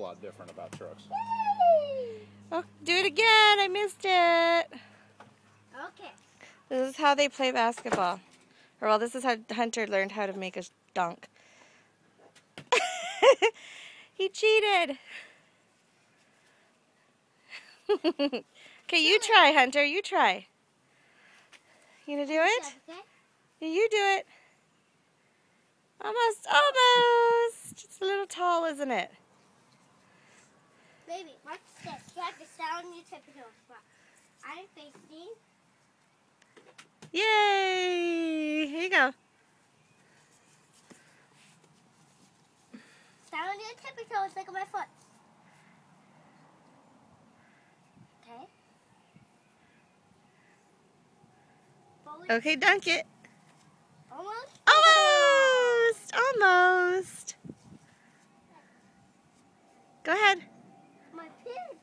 lot different about trucks. Oh, do it again. I missed it. Okay. This is how they play basketball. Or, well, this is how Hunter learned how to make a dunk. He cheated. Okay, you try, Hunter. You try. You gonna do it? Okay. Yeah, you do it. Almost, almost. It's a little tall, isn't it? Baby, watch this. You have to stand on your tippy toes. I'm facing. Yay! Here you go. Stand on your tippy toes. Look at my foot. Okay. Fully. Okay, dunk it. Almost. Almost! Almost. Go ahead. My pin.